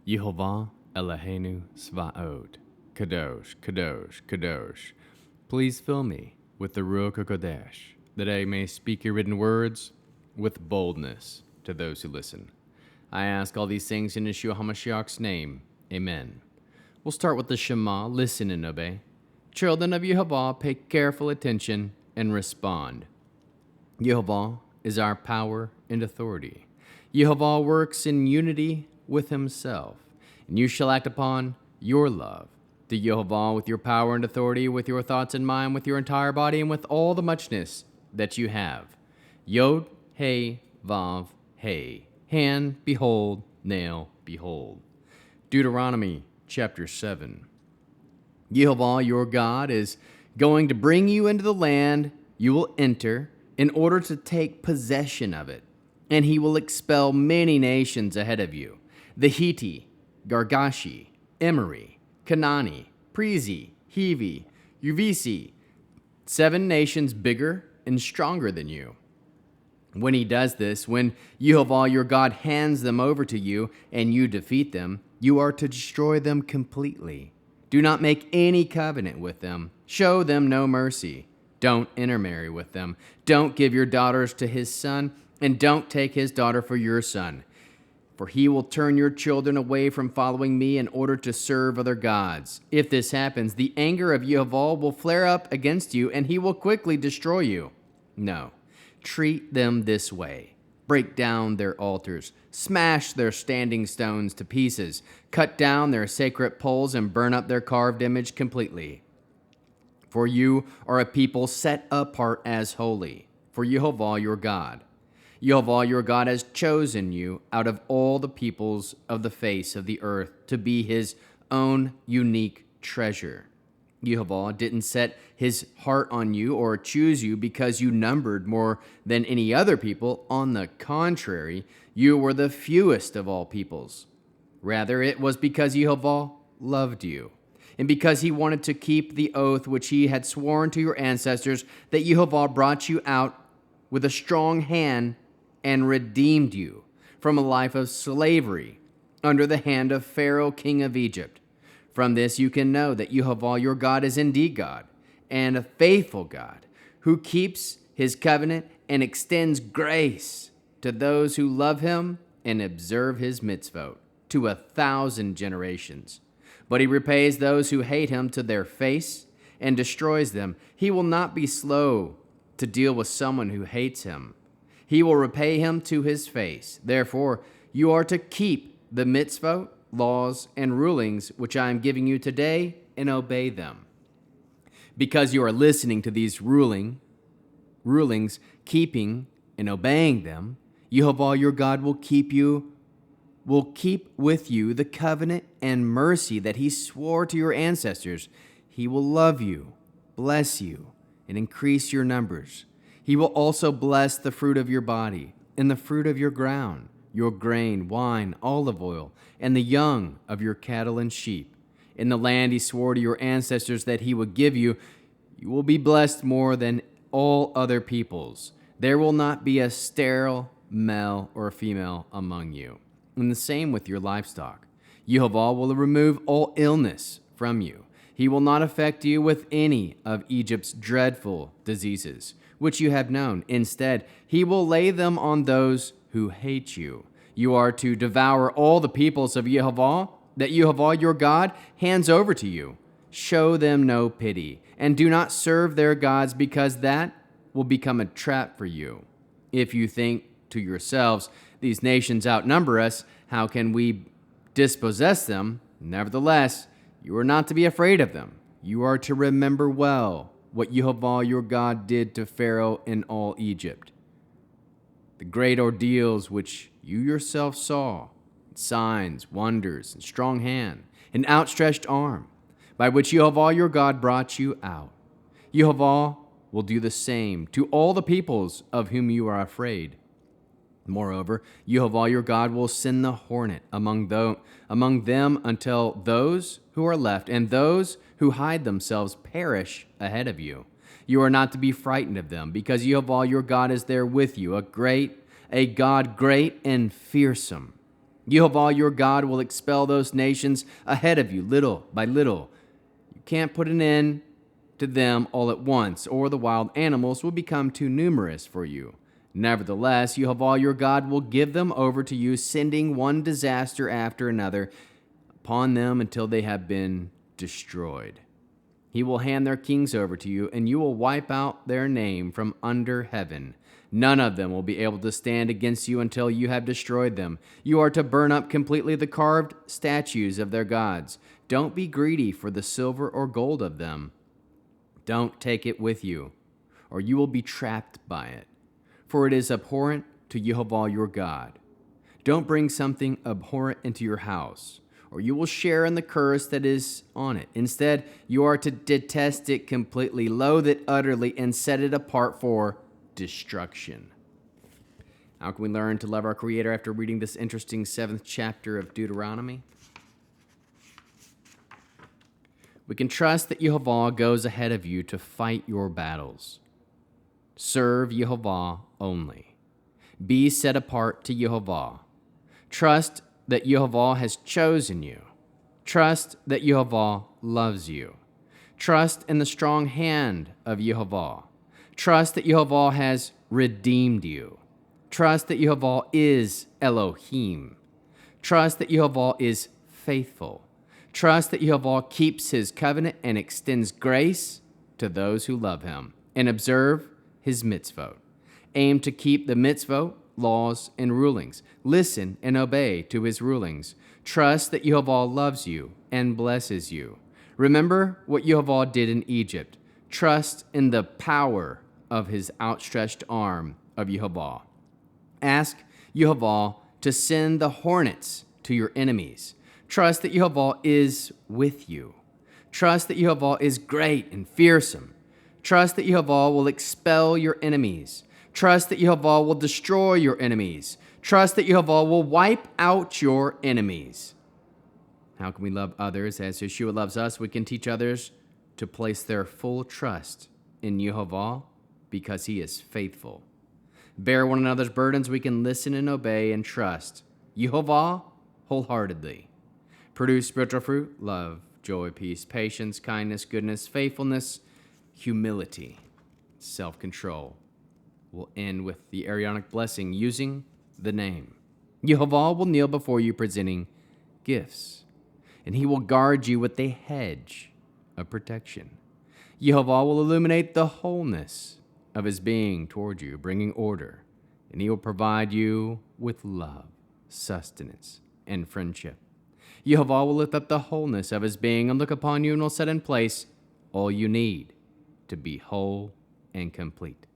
Yehovah Eloheinu Svaot, Kadosh, Kadosh, Kadosh. Please fill me with the Ruach HaKodesh, that I may speak your written words with boldness to those who listen. I ask all these things in Yeshua HaMashiach's name. Amen. We'll start with the Shema, listen and obey. Children of Yehovah, pay careful attention and respond. Yehovah is our power and authority. Yehovah works in unity with himself, and you shall act upon your love to Yehovah with your power and authority, with your thoughts and mind, with your entire body, and with all the muchness that you have. Yod, Hey, Vav, Hey. Hand, behold, nail, behold. Deuteronomy Chapter 7. Yehovah, your God, is going to bring you into the land you will enter in order to take possession of it, and he will expel many nations ahead of you: the Hittite, Girgashi, Emori, Canaani, Perizi, Hivi, Uvisi, 7 nations bigger and stronger than you. When he does this, when Yehovah your God hands them over to you and you defeat them, you are to destroy them completely. Do not make any covenant with them. Show them no mercy. Don't intermarry with them. Don't give your daughters to his son, and don't take his daughter for your son. For he will turn your children away from following me in order to serve other gods. If this happens, the anger of Yehovah will flare up against you, and he will quickly destroy you. No. Treat them this way. Break down their altars, smash their standing stones to pieces, cut down their sacred poles, and burn up their carved image completely. For you are a people set apart as holy, for Yehovah your God. Yehovah your God has chosen you out of all the peoples of the face of the earth to be his own unique treasure. Yehovah didn't set his heart on you or choose you because you numbered more than any other people. On the contrary, you were the fewest of all peoples. Rather, it was because Yehovah loved you, and because he wanted to keep the oath which he had sworn to your ancestors, that Yehovah brought you out with a strong hand and redeemed you from a life of slavery under the hand of Pharaoh, king of Egypt. From this you can know that Yehovah your God is indeed God, and a faithful God, who keeps his covenant and extends grace to those who love him and observe his mitzvot to 1,000 generations. But he repays those who hate him to their face and destroys them. He will not be slow to deal with someone who hates him. He will repay him to his face. Therefore, you are to keep the mitzvot, laws, and rulings which I am giving you today, and obey them. Because you are listening to these rulings, keeping and obeying them, Yehovah your God will keep with you the covenant and mercy that he swore to your ancestors. He will love you, bless you, and increase your numbers. He will also bless the fruit of your body and the fruit of your ground, your grain, wine, olive oil, and the young of your cattle and sheep. In the land he swore to your ancestors that he would give you, you will be blessed more than all other peoples. There will not be a sterile male or female among you. And the same with your livestock. Yehovah will remove all illness from you. He will not affect you with any of Egypt's dreadful diseases, which you have known. Instead, he will lay them on those who hate you. You are to devour all the peoples of Yehovah that Yehovah your God hands over to you. Show them no pity, and do not serve their gods, because that will become a trap for you. If you think to yourselves, these nations outnumber us, how can we dispossess them? Nevertheless, you are not to be afraid of them. You are to remember well what Yehovah your God did to Pharaoh and all Egypt. The great ordeals which you yourself saw, signs, wonders, and strong hand, an outstretched arm, by which Yehovah your God brought you out. Yehovah will do the same to all the peoples of whom you are afraid. Moreover, Yehovah your God will send the hornet among them until those who are left and those who hide themselves perish ahead of you. You are not to be frightened of them, because Yehovah your God is there with you, a God great and fearsome. Yehova your God will expel those nations ahead of you little by little. You can't put an end to them all at once, or the wild animals will become too numerous for you. Nevertheless, Yehova your God will give them over to you, sending one disaster after another upon them until they have been destroyed. He will hand their kings over to you, and you will wipe out their name from under heaven. None of them will be able to stand against you until you have destroyed them. You are to burn up completely the carved statues of their gods. Don't be greedy for the silver or gold of them. Don't take it with you, or you will be trapped by it, for it is abhorrent to Yehova your God. Don't bring something abhorrent into your house, or you will share in the curse that is on it. Instead, you are to detest it completely, loathe it utterly, and set it apart for destruction. How can we learn to love our Creator after reading this interesting 7th chapter of Deuteronomy? We can trust that Yehova goes ahead of you to fight your battles. Serve Yehova only. Be set apart to Yehova. Trust that Yehova has chosen you. Trust that Yehova loves you. Trust in the strong hand of Yehova. Trust that Yehova has redeemed you. Trust that Yehova is Elohim. Trust that Yehova is faithful. Trust that Yehova keeps his covenant and extends grace to those who love him and observe his mitzvot. Aim to keep the mitzvot, laws, and rulings. Listen and obey to his rulings. Trust that Yehova loves you and blesses you. Remember what Yehova did in Egypt. Trust in the power of his outstretched arm of Yehova. Ask Yehova to send the hornets to your enemies. Trust that Yehova is with you. Trust that Yehova is great and fearsome. Trust that Yehova will expel your enemies. Trust that Yehova will destroy your enemies. Trust that Yehova will wipe out your enemies. How can we love others as Yeshua loves us? We can teach others to place their full trust in Yehova because he is faithful. Bear one another's burdens. We can listen and obey and trust Yehova wholeheartedly. Produce spiritual fruit, love, joy, peace, patience, kindness, goodness, faithfulness, humility, self-control. We'll end with the Aaronic blessing using the name. Yehova will kneel before you presenting gifts, and he will guard you with a hedge of protection. Yehova will illuminate the wholeness of his being toward you, bringing order, and he will provide you with love, sustenance, and friendship. Yehova will lift up the wholeness of his being and look upon you and will set in place all you need to be whole and complete.